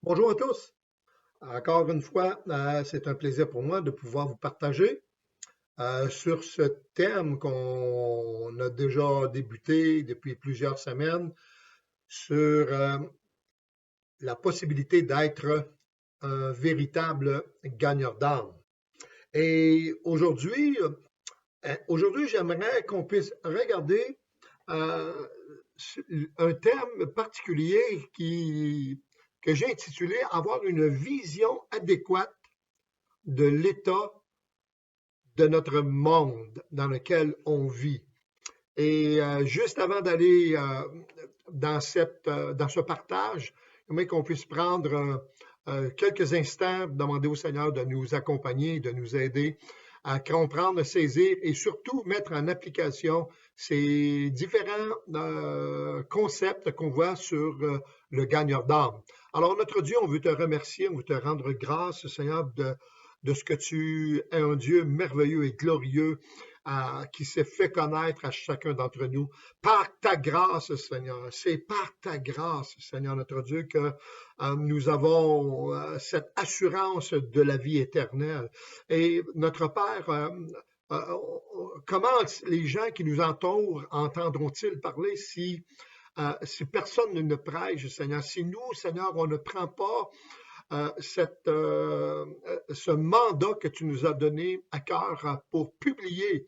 Bonjour à tous. Encore une fois, c'est un plaisir pour moi de pouvoir vous partager sur ce thème qu'on a déjà débuté depuis plusieurs semaines sur la possibilité d'être un véritable gagneur d'âme. Et aujourd'hui, j'aimerais qu'on puisse regarder euh, un thème particulier que j'ai intitulé Avoir une vision adéquate de l'état de notre monde dans lequel on vit. Et juste avant d'aller dans ce partage, j'aimerais qu'on puisse prendre quelques instants pour demander au Seigneur de nous accompagner, de nous aider à comprendre, saisir et surtout mettre en application ces différents concepts qu'on voit sur le gagneur d'âme. Alors, notre Dieu, on veut te remercier, on veut te rendre grâce, Seigneur, de ce que tu es un Dieu merveilleux et glorieux qui s'est fait connaître à chacun d'entre nous par ta grâce, Seigneur. C'est par ta grâce, Seigneur notre Dieu, que nous avons cette assurance de la vie éternelle. Et notre Père, euh, comment les gens qui nous entourent entendront-ils parler si personne ne prêche, Seigneur? Si nous, Seigneur, on ne prend pas ce mandat que tu nous as donné à cœur pour publier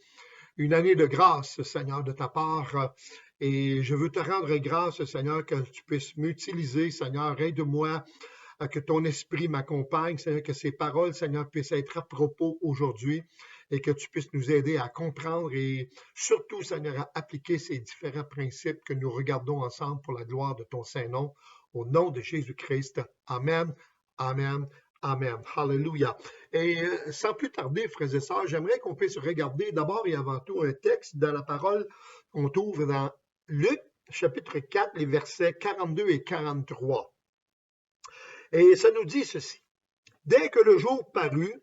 une année de grâce, Seigneur, de ta part. Et je veux te rendre grâce, Seigneur, que tu puisses m'utiliser, Seigneur. Aide-moi que ton esprit m'accompagne, Seigneur, que ces paroles, Seigneur, puissent être à propos aujourd'hui et que tu puisses nous aider à comprendre et surtout, Seigneur, à appliquer ces différents principes que nous regardons ensemble pour la gloire de ton Saint-Nom. Au nom de Jésus-Christ. Amen. Amen. Amen. Hallelujah. Et sans plus tarder, frères et sœurs, j'aimerais qu'on puisse regarder d'abord et avant tout un texte de la parole qu'on trouve dans Luc, chapitre 4, les versets 42 et 43. Et ça nous dit ceci. Dès que le jour parut,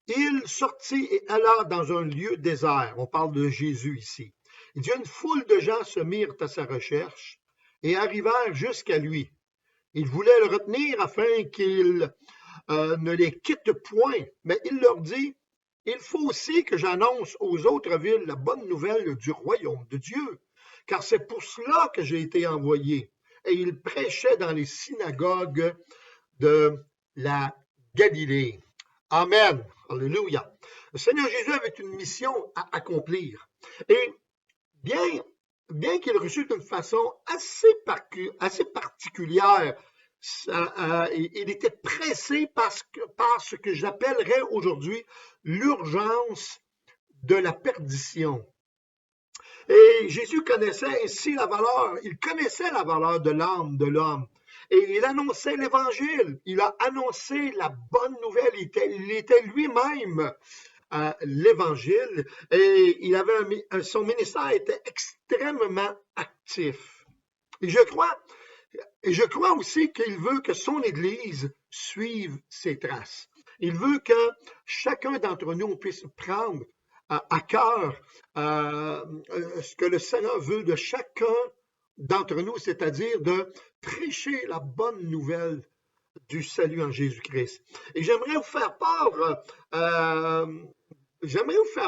il sortit et alla dans un lieu désert. On parle de Jésus ici. Il dit, une foule de gens se mirent à sa recherche et arrivèrent jusqu'à lui. Ils voulaient le retenir afin qu'il ne les quitte point, mais il leur dit, il faut aussi que j'annonce aux autres villes la bonne nouvelle du royaume de Dieu, car c'est pour cela que j'ai été envoyé. Et il prêchait dans les synagogues de la Galilée. Amen. Alléluia. Le Seigneur Jésus avait une mission à accomplir. Et bien, bien qu'il reçût d'une façon assez particulière, il était pressé par ce que j'appellerais aujourd'hui l'urgence de la perdition. Et Jésus connaissait ainsi il connaissait la valeur de l'âme de l'homme. Et il annonçait l'évangile, il a annoncé la bonne nouvelle, il était lui-même l'évangile et son ministère était extrêmement actif. Et je crois aussi qu'il veut que son Église suive ses traces. Il veut que chacun d'entre nous puisse prendre à cœur ce que le Seigneur veut de chacun d'entre nous, c'est-à-dire de prêcher la bonne nouvelle du salut en Jésus-Christ. Et euh, j'aimerais vous faire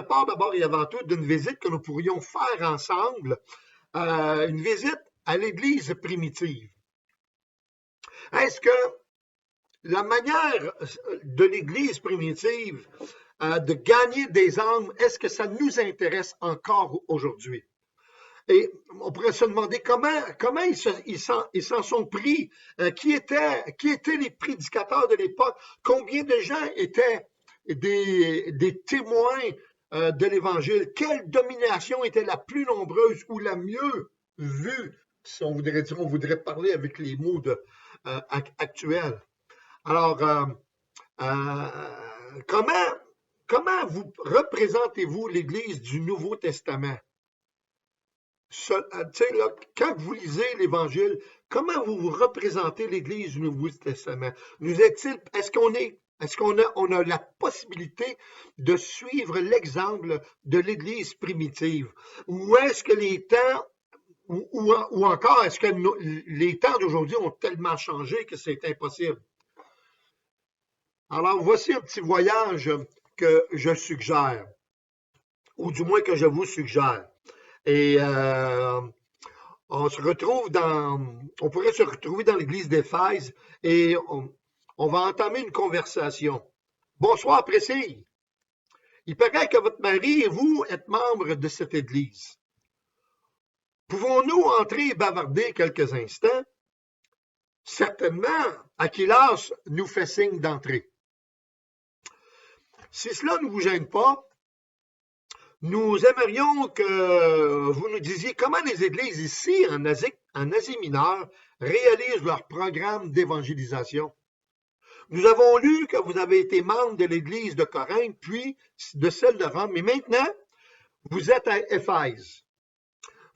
part d'abord et avant tout d'une visite que nous pourrions faire ensemble, une visite à l'Église primitive. Est-ce que la manière de l'Église primitive de gagner des âmes, est-ce que ça nous intéresse encore aujourd'hui? Et on pourrait se demander comment ils s'en sont pris, qui étaient les prédicateurs de l'époque, combien de gens étaient des témoins de l'Évangile, quelle domination était la plus nombreuse ou la mieux vue, si on voudrait dire, on voudrait parler avec les mots actuels. Alors, comment vous représentez-vous l'Église du Nouveau Testament? Là, quand vous lisez l'Évangile, comment vous vous représentez l'Église du Nouveau Testament? Est-ce qu'on a la possibilité de suivre l'exemple de l'Église primitive? Ou est-ce que les temps ou encore, est-ce que les temps d'aujourd'hui ont tellement changé que c'est impossible? Alors, voici un petit voyage que je suggère, ou du moins que je vous suggère. Et on pourrait se retrouver dans l'église d'Éphèse et on va entamer une conversation. Bonsoir, Précille. Il paraît que votre mari et vous êtes membres de cette église. Pouvons-nous entrer et bavarder quelques instants? Certainement, Aquilas nous fait signe d'entrer. Si cela ne vous gêne pas, nous aimerions que vous nous disiez comment les églises ici, en Asie mineure, réalisent leur programme d'évangélisation. Nous avons lu que vous avez été membre de l'église de Corinthe, puis de celle de Rome, et maintenant, vous êtes à Éphèse.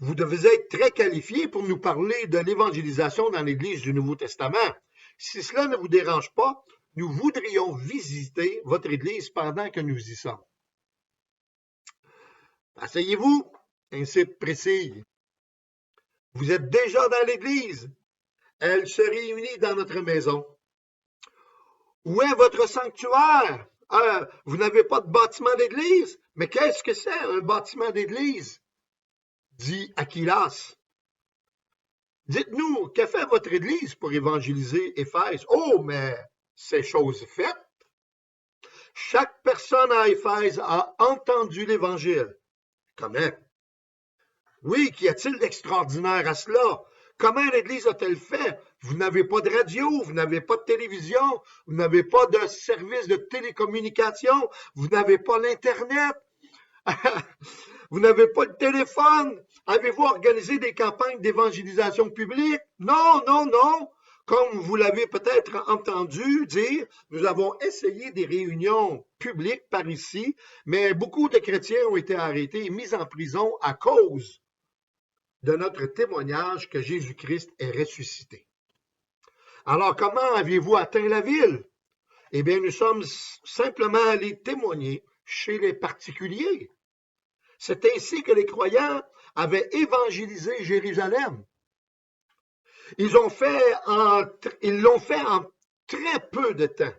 Vous devez être très qualifié pour nous parler de l'évangélisation dans l'église du Nouveau Testament. Si cela ne vous dérange pas, nous voudrions visiter votre église pendant que nous y sommes. Asseyez-vous, ainsi précise. Vous êtes déjà dans l'église. Elle se réunit dans notre maison. Où est votre sanctuaire? Vous n'avez pas de bâtiment d'église? Mais qu'est-ce que c'est un bâtiment d'église? Dit Aquilas. Dites-nous, que fait votre église pour évangéliser Éphèse? Oh, mais c'est chose faite. Chaque personne à Éphèse a entendu l'évangile. Comment? Oui, qu'y a-t-il d'extraordinaire à cela? Comment l'Église a-t-elle fait? Vous n'avez pas de radio, vous n'avez pas de télévision, vous n'avez pas de service de télécommunication, vous n'avez pas l'Internet, vous n'avez pas de téléphone. Avez-vous organisé des campagnes d'évangélisation publique? Non, non, non. Comme vous l'avez peut-être entendu dire, nous avons essayé des réunions publiques par ici, mais beaucoup de chrétiens ont été arrêtés et mis en prison à cause de notre témoignage que Jésus-Christ est ressuscité. Alors, comment aviez-vous atteint la ville? Eh bien, nous sommes simplement allés témoigner chez les particuliers. C'est ainsi que les croyants avaient évangélisé Jérusalem. Ils l'ont fait en très peu de temps.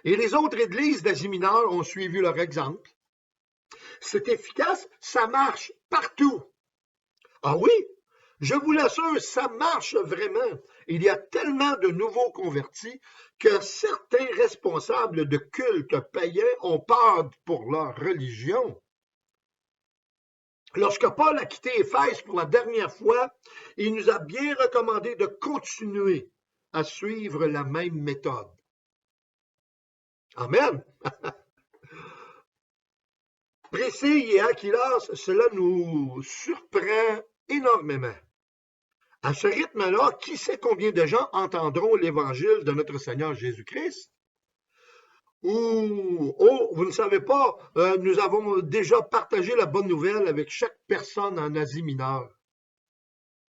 Et les autres églises d'Asie mineure ont suivi leur exemple. C'est efficace, ça marche partout. Ah oui, je vous l'assure, ça marche vraiment. Il y a tellement de nouveaux convertis que certains responsables de cultes païens ont peur pour leur religion. Lorsque Paul a quitté Éphèse pour la dernière fois, il nous a bien recommandé de continuer à suivre la même méthode. Amen. Précis et Aquilas, cela nous surprend énormément. À ce rythme-là, qui sait combien de gens entendront l'évangile de notre Seigneur Jésus-Christ? Oh, vous ne savez pas, nous avons déjà partagé la bonne nouvelle avec chaque personne en Asie mineure,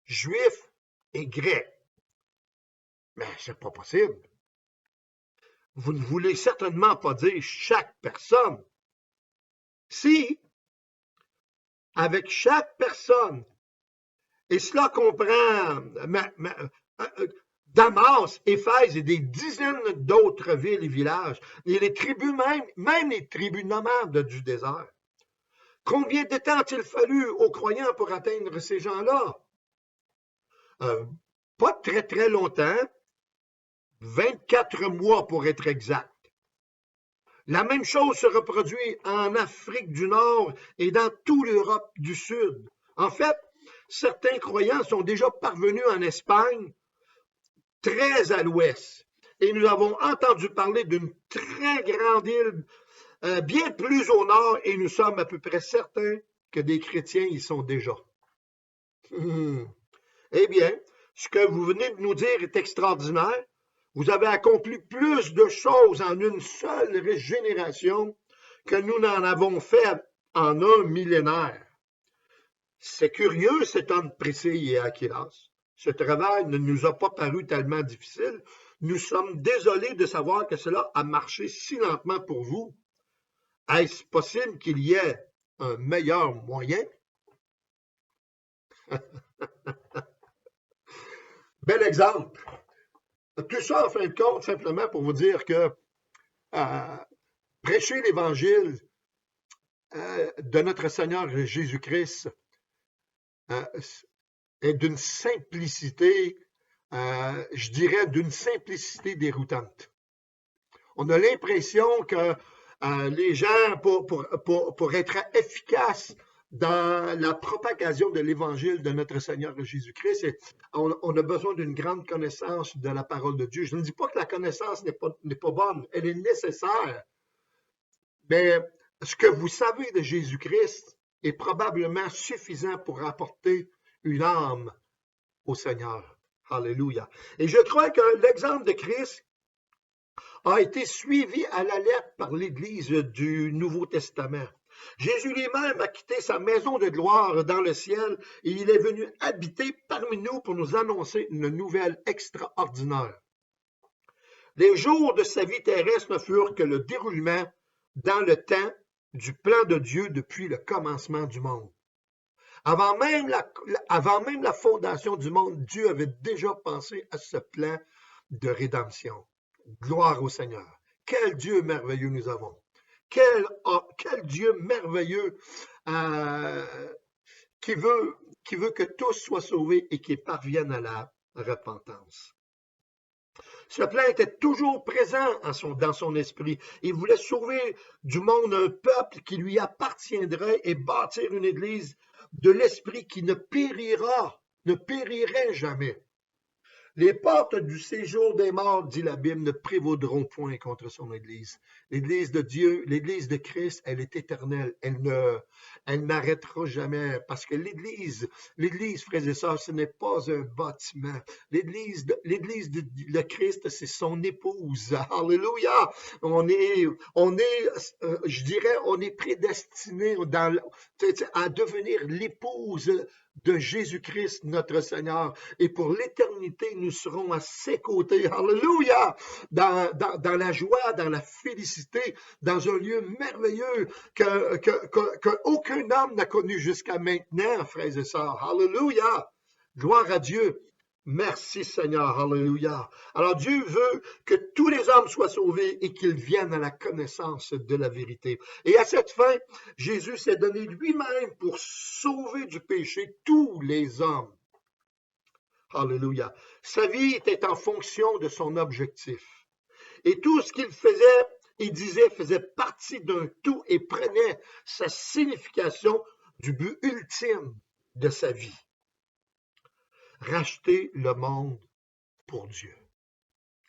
juifs et grecs. Mais c'est pas possible. Vous ne voulez certainement pas dire chaque personne. Si, avec chaque personne, et cela comprend Damas, Éphèse et des dizaines d'autres villes et villages, et les tribus même les tribus nomades du désert. Combien de temps a-t-il fallu aux croyants pour atteindre ces gens-là? Pas très très longtemps, 24 mois pour être exact. La même chose se reproduit en Afrique du Nord et dans toute l'Europe du Sud. En fait, certains croyants sont déjà parvenus en Espagne, très à l'ouest. Et nous avons entendu parler d'une très grande île, bien plus au nord, et nous sommes à peu près certains que des chrétiens y sont déjà. Eh bien, ce que vous venez de nous dire est extraordinaire. Vous avez accompli plus de choses en une seule génération que nous n'en avons fait en un millénaire. C'est curieux, cet homme précis et Aquilas. Ce travail ne nous a pas paru tellement difficile. Nous sommes désolés de savoir que cela a marché si lentement pour vous. Est-ce possible qu'il y ait un meilleur moyen? Bel exemple. Tout ça, en fin de compte, simplement pour vous dire que euh, prêcher l'Évangile de notre Seigneur Jésus-Christ euh, est d'une simplicité, je dirais d'une simplicité déroutante. On a l'impression que les gens, pour être efficaces dans la propagation de l'Évangile de notre Seigneur Jésus-Christ, on a besoin d'une grande connaissance de la parole de Dieu. Je ne dis pas que la connaissance n'est pas bonne, elle est nécessaire, mais ce que vous savez de Jésus-Christ est probablement suffisant pour apporter une âme au Seigneur. Alléluia. Et je crois que l'exemple de Christ a été suivi à la lettre par l'Église du Nouveau Testament. Jésus lui-même a quitté sa maison de gloire dans le ciel et il est venu habiter parmi nous pour nous annoncer une nouvelle extraordinaire. Les jours de sa vie terrestre ne furent que le déroulement dans le temps du plan de Dieu depuis le commencement du monde. Avant même la fondation du monde, Dieu avait déjà pensé à ce plan de rédemption. Gloire au Seigneur. Quel Dieu merveilleux nous avons. Quel Dieu merveilleux qui veut que tous soient sauvés et qui parviennent à la repentance. Ce plan était toujours présent dans son esprit. Il voulait sauver du monde un peuple qui lui appartiendrait et bâtir une église de l'esprit qui ne périrait jamais. Les portes du séjour des morts, dit la Bible, ne prévaudront point contre son Église. L'Église de Dieu, l'Église de Christ, elle est éternelle. Elle n'arrêtera jamais. Parce que l'Église, frères et sœurs, ce n'est pas un bâtiment. L'Église de Christ, c'est son épouse. Alléluia! Je dirais, on est prédestiné à devenir l'épouse de Jésus-Christ, notre Seigneur. Et pour l'éternité, nous serons à ses côtés. Alléluia! Dans la joie, dans la félicité, dans un lieu merveilleux qu'aucun homme n'a connu jusqu'à maintenant, frères et sœurs. Alléluia! Gloire à Dieu. Merci Seigneur, alléluia. Alors Dieu veut que tous les hommes soient sauvés et qu'ils viennent à la connaissance de la vérité. Et à cette fin, Jésus s'est donné lui-même pour sauver du péché tous les hommes. Alléluia. Sa vie était en fonction de son objectif. Et tout ce qu'il faisait et disait faisait partie d'un tout et prenait sa signification du but ultime de sa vie. Racheter le monde pour Dieu.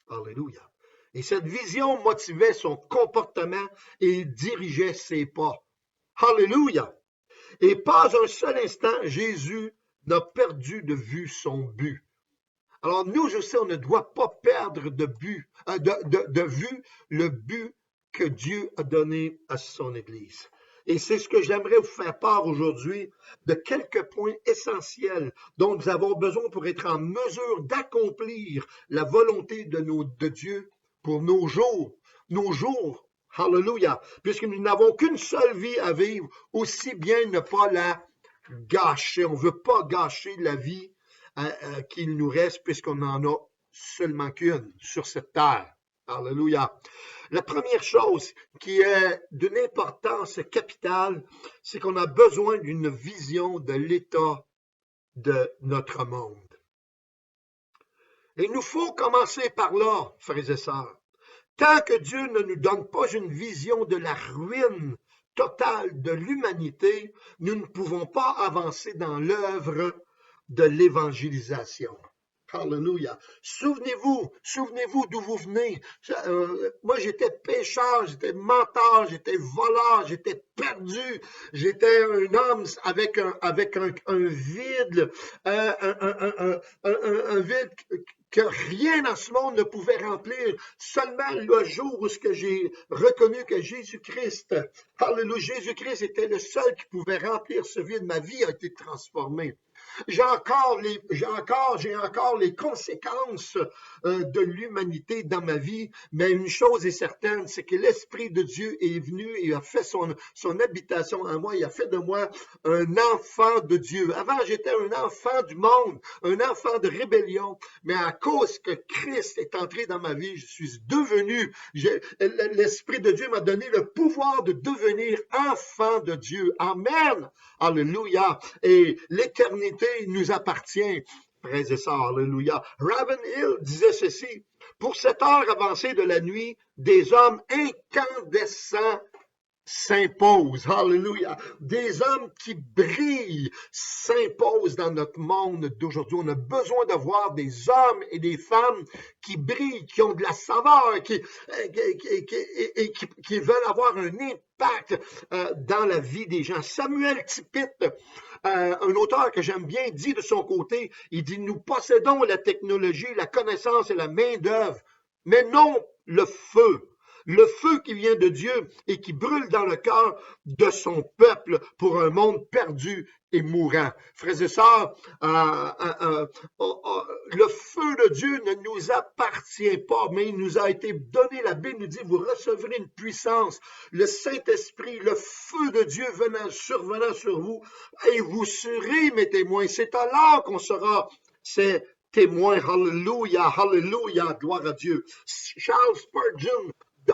Alléluia. Et cette vision motivait son comportement et dirigeait ses pas. Alléluia. Et pas un seul instant, Jésus n'a perdu de vue son but. Alors nous, je sais, on ne doit pas perdre de vue le but que Dieu a donné à son Église. Et c'est ce que j'aimerais vous faire part aujourd'hui de quelques points essentiels dont nous avons besoin pour être en mesure d'accomplir la volonté de Dieu pour nos jours. Alléluia. Puisque nous n'avons qu'une seule vie à vivre, aussi bien ne pas la gâcher. On ne veut pas gâcher la vie qu'il nous reste puisqu'on n'en a seulement qu'une sur cette terre. Alléluia. La première chose qui est d'une importance capitale, c'est qu'on a besoin d'une vision de l'état de notre monde. Et il nous faut commencer par là, frères et sœurs. Tant que Dieu ne nous donne pas une vision de la ruine totale de l'humanité, nous ne pouvons pas avancer dans l'œuvre de l'évangélisation. Alléluia. Souvenez-vous d'où vous venez. Moi, j'étais pécheur, j'étais menteur, j'étais voleur, j'étais perdu. J'étais un homme avec un vide, un vide que rien dans ce monde ne pouvait remplir. Seulement le jour où j'ai reconnu que Jésus-Christ, alléluia, Jésus-Christ était le seul qui pouvait remplir ce vide. Ma vie a été transformée. J'ai encore les conséquences de l'humanité dans ma vie, mais une chose est certaine, c'est que l'Esprit de Dieu est venu et a fait son habitation en moi, il a fait de moi un enfant de Dieu. Avant, j'étais un enfant du monde, un enfant de rébellion, mais à cause que Christ est entré dans ma vie, je suis devenu, l'Esprit de Dieu m'a donné le pouvoir de devenir enfant de Dieu. Amen. Alléluia. Et l'éternité nous appartient. Frères et sœurs, alléluia. Ravenhill disait ceci: pour cette heure avancée de la nuit, des hommes incandescents s'imposent. Alléluia. Des hommes qui brillent s'imposent dans notre monde d'aujourd'hui. On a besoin de voir des hommes et des femmes qui brillent, qui ont de la saveur, qui veulent avoir un impact dans la vie des gens. Samuel Tippit, un auteur que j'aime bien, dit de son côté, il dit: nous possédons la technologie, la connaissance et la main-d'œuvre, mais non le feu. Le feu qui vient de Dieu et qui brûle dans le cœur de son peuple pour un monde perdu et mourant. Frères et sœurs, le feu de Dieu ne nous appartient pas, mais il nous a été donné. La Bible nous dit: vous recevrez une puissance, le Saint-Esprit, le feu de Dieu survenant sur vous, et vous serez mes témoins. C'est alors qu'on sera ces témoins. Alléluia, alléluia, gloire à Dieu. Charles Spurgeon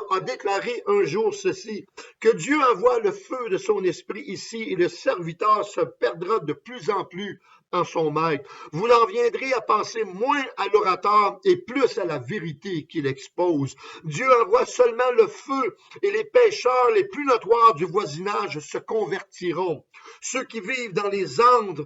a déclaré un jour ceci: que Dieu envoie le feu de son esprit ici et le serviteur se perdra de plus en plus en son maître. Vous en viendrez à penser moins à l'orateur et plus à la vérité qu'il expose. Dieu envoie seulement le feu et les pécheurs les plus notoires du voisinage se convertiront. Ceux qui vivent dans les antres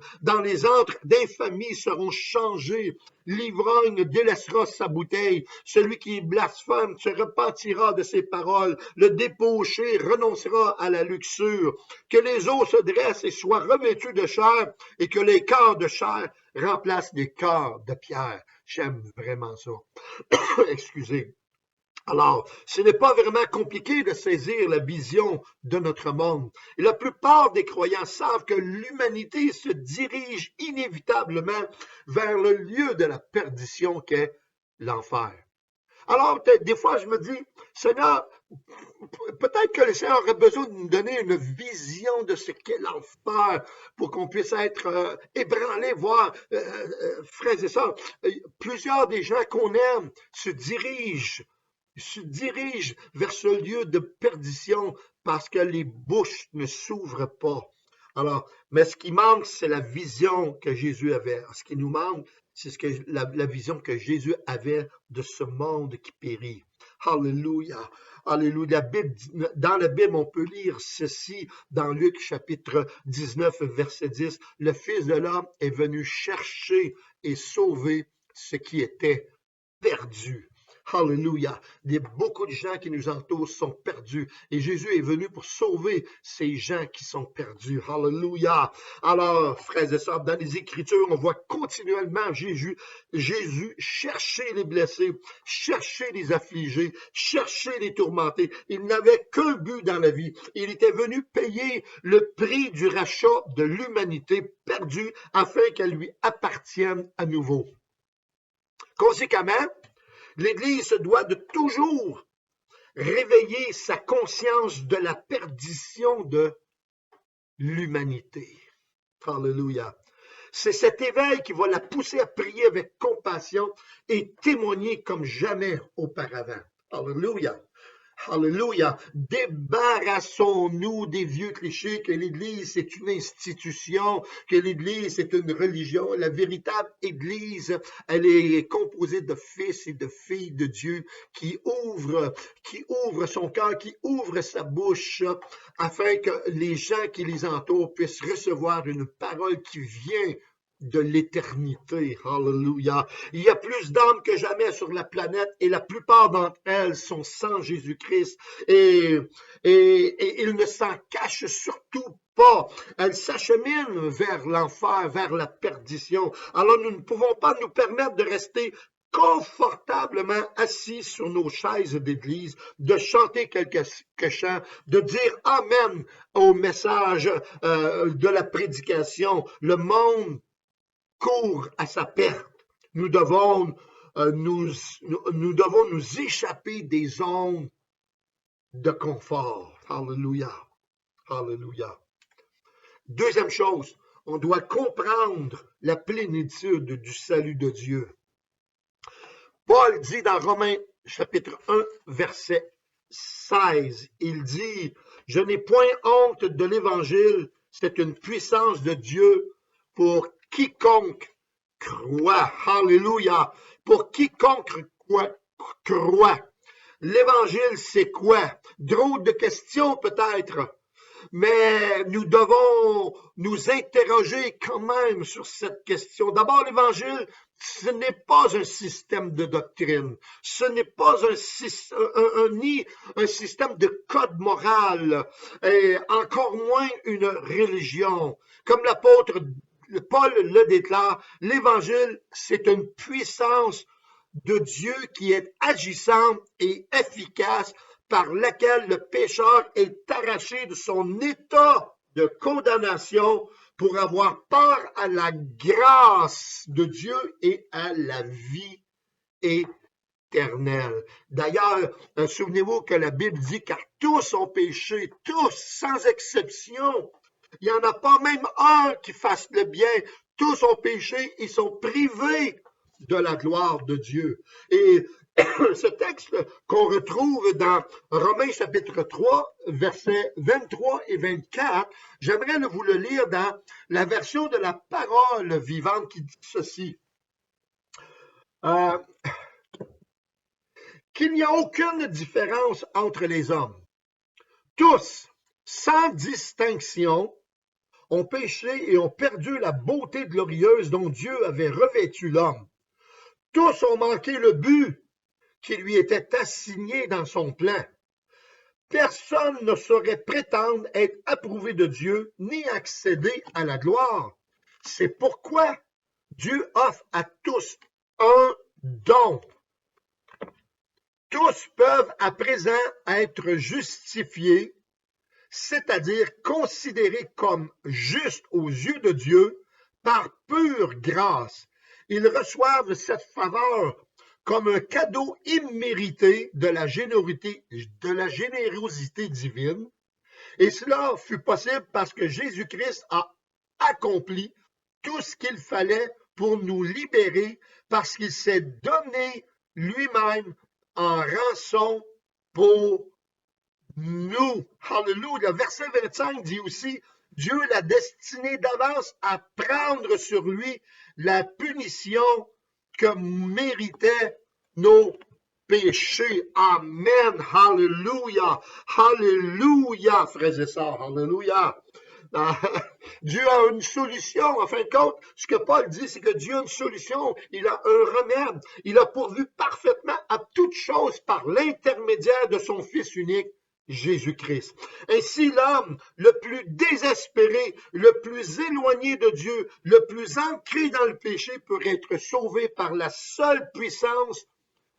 d'infamie seront changés. L'ivrogne délaissera sa bouteille. Celui qui blasphème se repentira de ses paroles. Le débauché renoncera à la luxure. Que les eaux se dressent et soient revêtues de chair et que les cœurs de chair remplacent les cœurs de pierre. J'aime vraiment ça. Excusez. Alors, ce n'est pas vraiment compliqué de saisir la vision de notre monde. Et la plupart des croyants savent que l'humanité se dirige inévitablement vers le lieu de la perdition qu'est l'enfer. Alors, des fois, je me dis: Seigneur, peut-être que le Seigneur aurait besoin de nous donner une vision de ce qu'est l'enfer pour qu'on puisse être ébranlé, voir, frères et sœurs, plusieurs des gens qu'on aime se dirigent vers ce lieu de perdition parce que les bouches ne s'ouvrent pas. Alors, mais ce qui manque, c'est la vision que Jésus avait. Ce qui nous manque, c'est la vision que Jésus avait de ce monde qui périt. Alléluia. Alléluia. Dans la Bible, on peut lire ceci dans Luc chapitre 19, verset 10. Le Fils de l'homme est venu chercher et sauver ce qui était perdu. Alléluia. Beaucoup de gens qui nous entourent sont perdus. Et Jésus est venu pour sauver ces gens qui sont perdus. Alléluia. Alors, frères et sœurs, dans les Écritures, on voit continuellement Jésus chercher les blessés, chercher les affligés, chercher les tourmentés. Il n'avait qu'un but dans la vie. Il était venu payer le prix du rachat de l'humanité perdue afin qu'elle lui appartienne à nouveau. Conséquemment, l'Église se doit de toujours réveiller sa conscience de la perdition de l'humanité. Alléluia. C'est cet éveil qui va la pousser à prier avec compassion et témoigner comme jamais auparavant. Alléluia. Alléluia. Débarrassons-nous des vieux clichés que l'Église est une institution, que l'Église est une religion. La véritable Église, elle est composée de fils et de filles de Dieu qui ouvrent son cœur, qui ouvrent sa bouche afin que les gens qui les entourent puissent recevoir une parole qui vient de l'éternité. Alléluia. Il y a plus d'âmes que jamais sur la planète et la plupart d'entre elles sont sans Jésus-Christ et ils ne s'en cachent surtout pas. Elles s'acheminent vers l'enfer, vers la perdition. Alors nous ne pouvons pas nous permettre de rester confortablement assis sur nos chaises d'église, de chanter quelques chants, de dire Amen au message de la prédication. Le monde court à sa perte. Nous devons nous échapper des zones de confort. Alléluia. Alléluia. Deuxième chose, on doit comprendre la plénitude du salut de Dieu. Paul dit dans Romains chapitre 1, verset 16, il dit, « Je n'ai point honte de l'Évangile, c'est une puissance de Dieu pour quiconque croit. » Alléluia. Pour quiconque croit. L'Évangile, c'est quoi? Drôle de question peut-être. Mais nous devons nous interroger quand même sur cette question. D'abord, l'Évangile, ce n'est pas un système de doctrine. Ce n'est pas ni un système de code moral, et encore moins une religion. Comme l'apôtre Paul le déclare, l'Évangile, c'est une puissance de Dieu qui est agissante et efficace par laquelle le pécheur est arraché de son état de condamnation pour avoir part à la grâce de Dieu et à la vie éternelle. D'ailleurs, souvenez-vous que la Bible dit, car tous ont péché, tous, sans exception. Il n'y en a pas même un qui fasse le bien. Tous ont péché, ils sont privés de la gloire de Dieu. Et ce texte qu'on retrouve dans Romains chapitre 3, versets 23 et 24, j'aimerais vous le lire dans la version de la parole vivante qui dit ceci. Qu'il n'y a aucune différence entre les hommes. Tous, sans distinction, ont péché et ont perdu la beauté glorieuse dont Dieu avait revêtu l'homme. Tous ont manqué le but qui lui était assigné dans son plan. Personne ne saurait prétendre être approuvé de Dieu ni accéder à la gloire. C'est pourquoi Dieu offre à tous un don. Tous peuvent à présent être justifiés, c'est-à-dire considérés comme justes aux yeux de Dieu par pure grâce. Ils reçoivent cette faveur comme un cadeau immérité de la générosité divine. Et cela fut possible parce que Jésus-Christ a accompli tout ce qu'il fallait pour nous libérer, parce qu'il s'est donné lui-même en rançon pour nous. Alléluia. Verset 25 dit aussi, Dieu l'a destiné d'avance à prendre sur lui la punition que méritaient nos péchés. Amen. Alléluia. Alléluia, frères et sœurs. Alléluia. Dieu a une solution. En fin de compte, ce que Paul dit, c'est que Dieu a une solution. Il a un remède. Il a pourvu parfaitement à toute chose par l'intermédiaire de son Fils unique, Jésus-Christ. Ainsi, l'homme le plus désespéré, le plus éloigné de Dieu, le plus ancré dans le péché peut être sauvé par la seule puissance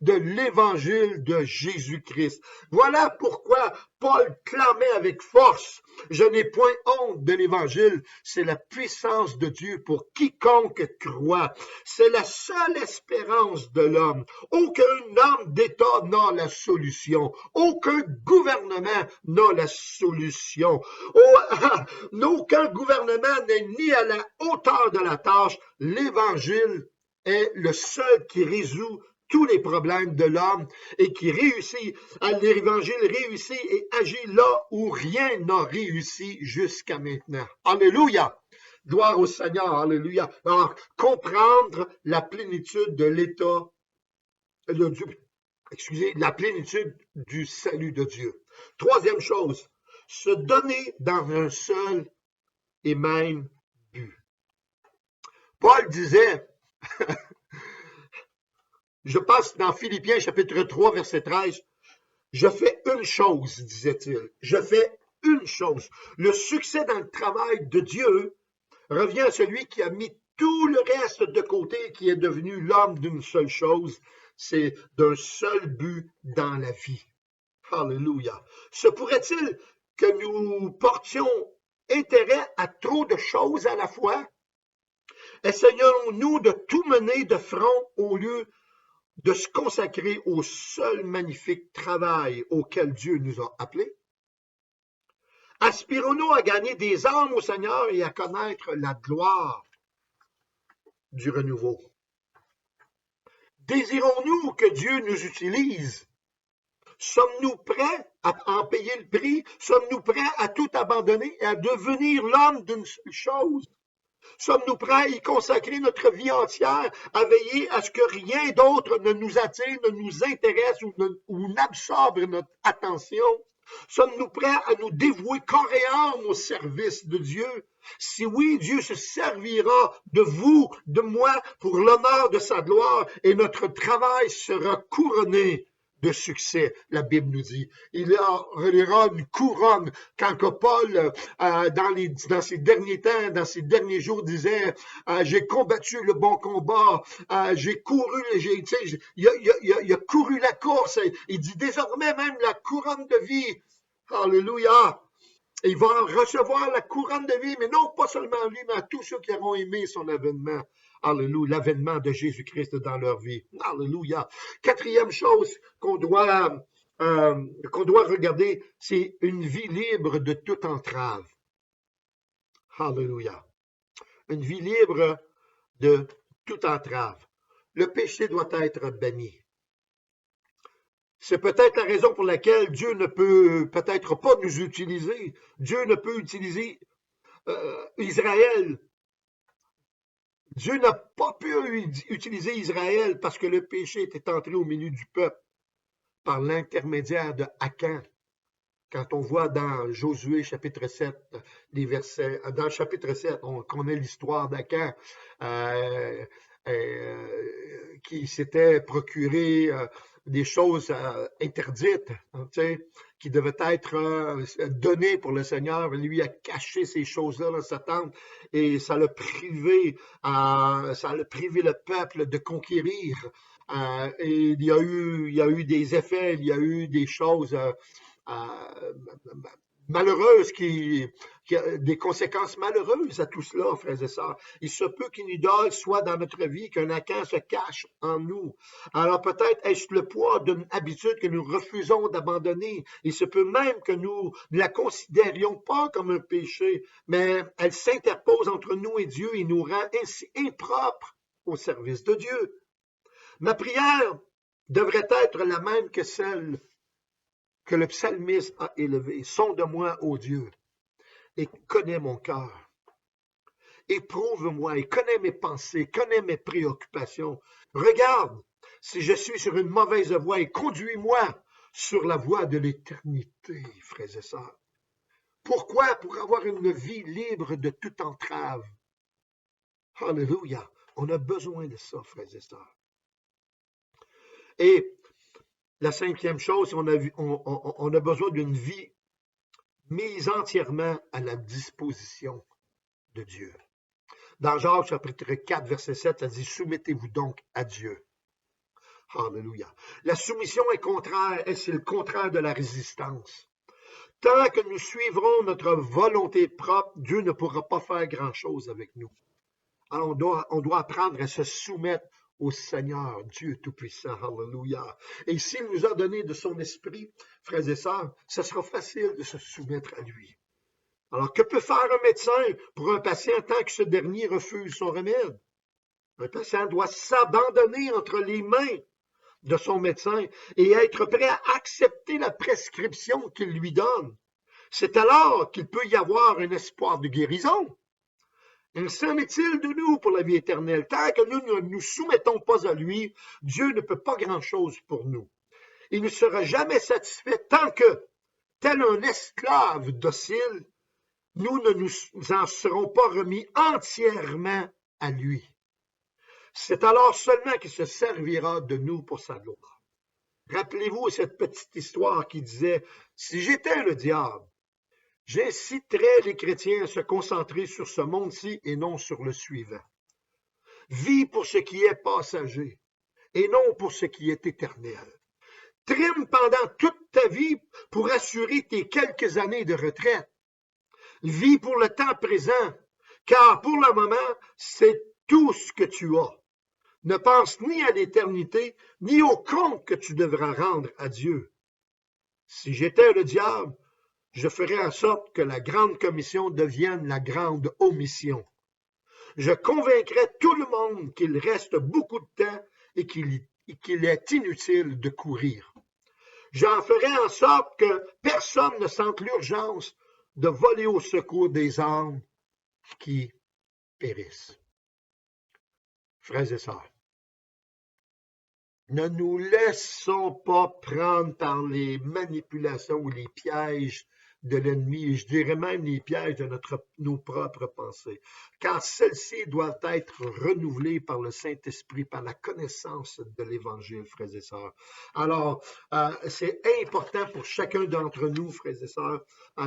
de l'évangile de Jésus-Christ. Voilà pourquoi Paul clamait avec force, « Je n'ai point honte de l'évangile, c'est la puissance de Dieu pour quiconque croit. C'est la seule espérance de l'homme. Aucun homme d'État n'a la solution. Aucun gouvernement n'a la solution. Aucun gouvernement n'est ni à la hauteur de la tâche. L'évangile est le seul qui résout tous les problèmes de l'homme et qui réussit, l'évangile réussit et agit là où rien n'a réussi jusqu'à maintenant. Alléluia! Gloire au Seigneur, alléluia. Alors, comprendre la plénitude de l'état, la plénitude du salut de Dieu. Troisième chose, se donner dans un seul et même but. Paul disait, je passe dans Philippiens chapitre 3, verset 13. « Je fais une chose, disait-il, je fais une chose. Le succès dans le travail de Dieu revient à celui qui a mis tout le reste de côté et qui est devenu l'homme d'une seule chose, c'est d'un seul but dans la vie. » Alléluia. Se pourrait-il que nous portions intérêt à trop de choses à la fois? Essayons-nous de tout mener de front au lieu de se consacrer au seul magnifique travail auquel Dieu nous a appelés? Aspirons-nous à gagner des âmes au Seigneur et à connaître la gloire du renouveau? Désirons-nous que Dieu nous utilise? Sommes-nous prêts à en payer le prix? Sommes-nous prêts à tout abandonner et à devenir l'homme d'une seule chose? Sommes-nous prêts à y consacrer notre vie entière, à veiller à ce que rien d'autre ne nous attire, ne nous intéresse ou n'absorbe notre attention? Sommes-nous prêts à nous dévouer corps et âme au service de Dieu? Si oui, Dieu se servira de vous, de moi, pour l'honneur de sa gloire, et notre travail sera couronné de succès, la Bible nous dit. Il y aura une couronne quand que Paul, dans ses derniers temps, dans ses derniers jours, disait j'ai combattu le bon combat, j'ai couru, il a couru la course. Il dit désormais même la couronne de vie. Alléluia! Il va recevoir la couronne de vie, mais non pas seulement lui, mais à tous ceux qui auront aimé son avènement. Alléluia, l'avènement de Jésus-Christ dans leur vie. Alléluia. Quatrième chose qu'on doit regarder, c'est une vie libre de toute entrave. Alléluia. Une vie libre de toute entrave. Le péché doit être banni. C'est peut-être la raison pour laquelle Dieu ne peut peut-être pas nous utiliser. Dieu ne peut utiliser Israël. Dieu n'a pas pu utiliser Israël parce que le péché était entré au milieu du peuple par l'intermédiaire de Akan. Quand on voit dans Josué chapitre 7, les versets, dans le chapitre 7, on connaît l'histoire d'Akan qui s'était procuré des choses interdites, qui devaient être données pour le Seigneur. Lui a caché ces choses-là dans sa tente et ça l'a privé le peuple de conquérir. Et il y a eu des effets, il y a eu des choses malheureuses, des conséquences malheureuses à tout cela, frères et sœurs. Il se peut qu'une idole soit dans notre vie, qu'un Akan se cache en nous. Alors peut-être est-ce le poids d'une habitude que nous refusons d'abandonner. Il se peut même que nous ne la considérions pas comme un péché, mais elle s'interpose entre nous et Dieu et nous rend ainsi impropres au service de Dieu. Ma prière devrait être la même que celle que le psalmiste a élevée. Sonde-moi, ô Dieu, et connais mon cœur. Éprouve-moi et connais mes pensées, connais mes préoccupations. Regarde si je suis sur une mauvaise voie et conduis-moi sur la voie de l'éternité, frères et sœurs. Pourquoi? Pour avoir une vie libre de toute entrave. Alléluia. On a besoin de ça, frères et sœurs. Et la cinquième chose, on a besoin d'une vie mise entièrement à la disposition de Dieu. Dans Jacques chapitre 4, verset 7, ça dit « Soumettez-vous donc à Dieu ». Alléluia. La soumission est contraire, et c'est le contraire de la résistance. Tant que nous suivrons notre volonté propre, Dieu ne pourra pas faire grand-chose avec nous. Alors on doit apprendre à se soumettre au Seigneur, Dieu Tout-Puissant, alléluia. Et s'il nous a donné de son esprit, frères et sœurs, ce sera facile de se soumettre à lui. Alors, que peut faire un médecin pour un patient tant que ce dernier refuse son remède? Un patient doit s'abandonner entre les mains de son médecin et être prêt à accepter la prescription qu'il lui donne. C'est alors qu'il peut y avoir un espoir de guérison. Ainsi en est-il de nous pour la vie éternelle. Tant que nous ne nous soumettons pas à lui, Dieu ne peut pas grand-chose pour nous. Il ne sera jamais satisfait tant que, tel un esclave docile, nous ne nous en serons pas remis entièrement à lui. C'est alors seulement qu'il se servira de nous pour sa gloire. Rappelez-vous cette petite histoire qui disait, si j'étais le diable, j'inciterais les chrétiens à se concentrer sur ce monde-ci et non sur le suivant. Vis pour ce qui est passager et non pour ce qui est éternel. Trime pendant toute ta vie pour assurer tes quelques années de retraite. Vis pour le temps présent, car pour le moment, c'est tout ce que tu as. Ne pense ni à l'éternité, ni au compte que tu devras rendre à Dieu. Si j'étais le diable, je ferais en sorte que la grande commission devienne la grande omission. Je convaincrais tout le monde qu'il reste beaucoup de temps et qu'il est inutile de courir. J'en ferai en sorte que personne ne sente l'urgence de voler au secours des âmes qui périssent. Frères et sœurs, ne nous laissons pas prendre par les manipulations ou les pièges de l'ennemi, et je dirais même les pièges de nos propres pensées, car celles-ci doivent être renouvelées par le Saint-Esprit, par la connaissance de l'Évangile, frères et sœurs. Alors, c'est important pour chacun d'entre nous, frères et sœurs,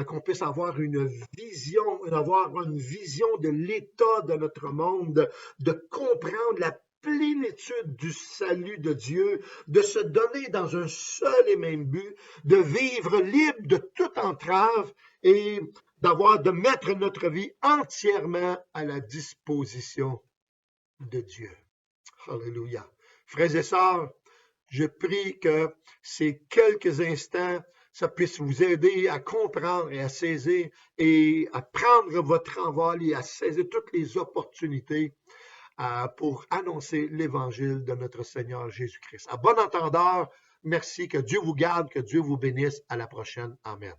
qu'on puisse avoir une vision de l'état de notre monde, de comprendre la plénitude du salut de Dieu, de se donner dans un seul et même but, de vivre libre de toute entrave et de mettre notre vie entièrement à la disposition de Dieu. Alléluia. Frères et sœurs, je prie que ces quelques instants, ça puisse vous aider à comprendre et à saisir et à prendre votre envol et à saisir toutes les opportunités pour annoncer l'évangile de notre Seigneur Jésus-Christ. À bon entendeur, merci, que Dieu vous garde, que Dieu vous bénisse. À la prochaine. Amen.